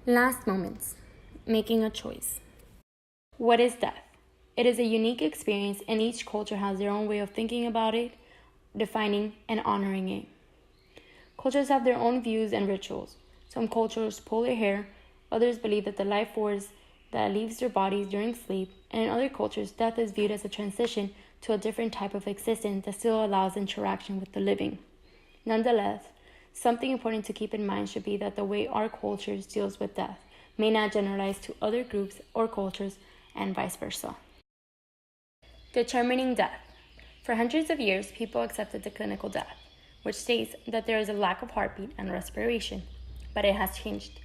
Last moments. Making a choice. What is death? It is a unique experience, and each culture has their own way of thinking about it, defining, and honoring it. Cultures have their own views and rituals. Some cultures pull their hair, others believe that the life force that leaves their bodies during sleep, and in other cultures, death is viewed as a transition to a different type of existence that still allows interaction with the living. Nonetheless, something important to keep in mind should be that the way our cultures deals with death may not generalize to other groups or cultures, and vice versa. Determining death. For hundreds of years, people accepted the clinical death, which states that there is a lack of heartbeat and respiration, but it has changed.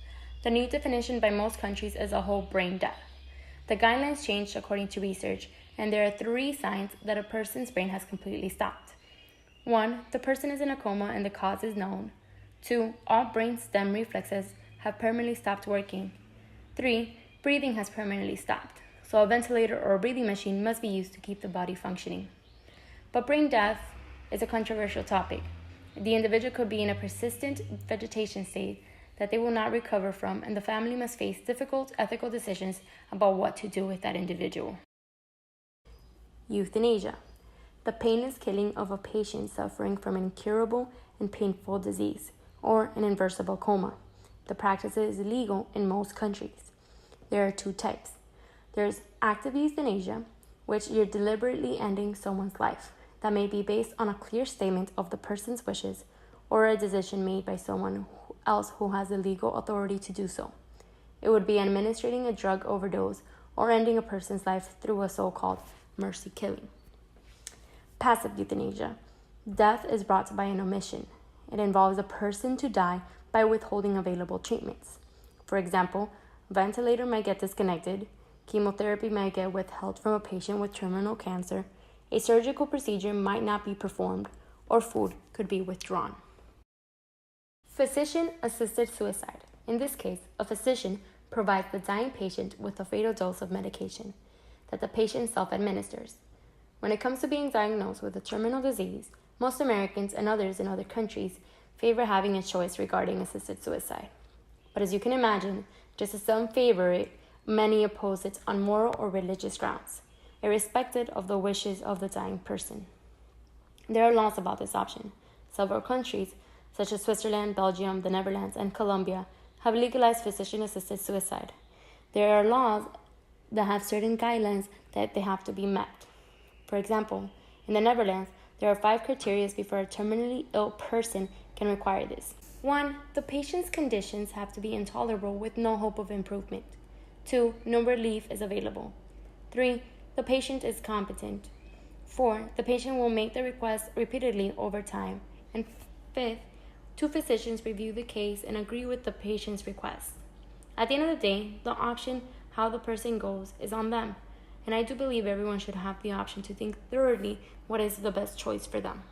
The new definition by most countries is a whole brain death. The guidelines changed according to research, and there are 3 signs that a person's brain has completely stopped. 1. The person is in a coma and the cause is known. 2. All brain stem reflexes have permanently stopped working. 3. Breathing has permanently stopped, so a ventilator or a breathing machine must be used to keep the body functioning. But brain death is a controversial topic. The individual could be in a persistent vegetation state that they will not recover from, and the family must face difficult ethical decisions about what to do with that individual. Euthanasia. The painless killing of a patient suffering from an incurable and painful disease, or an irreversible coma. The practice is illegal in most countries. There are 2 types. There's active euthanasia, which you're deliberately ending someone's life. That may be based on a clear statement of the person's wishes or a decision made by someone else who has the legal authority to do so. It would be administering a drug overdose or ending a person's life through a so-called mercy killing. Passive euthanasia. Death is brought by an omission. It involves a person to die by withholding available treatments. For example, a ventilator might get disconnected, chemotherapy might get withheld from a patient with terminal cancer, a surgical procedure might not be performed, or food could be withdrawn. Physician-assisted suicide. In this case, a physician provides the dying patient with a fatal dose of medication that the patient self-administers. When it comes to being diagnosed with a terminal disease, most Americans and others in other countries favor having a choice regarding assisted suicide. But as you can imagine, just as some favor it, many oppose it on moral or religious grounds, irrespective of the wishes of the dying person. There are laws about this option. Several countries, such as Switzerland, Belgium, the Netherlands, and Colombia, have legalized physician-assisted suicide. There are laws that have certain guidelines that they have to be met. For example, in the Netherlands, there are 5 criteria before a terminally ill person can require this. 1. The patient's conditions have to be intolerable with no hope of improvement. 2. No relief is available. 3. The patient is competent. 4. The patient will make the request repeatedly over time. And 5th, 2 physicians review the case and agree with the patient's request. At the end of the day, the option, how the person goes, is on them. And I do believe everyone should have the option to think thoroughly what is the best choice for them.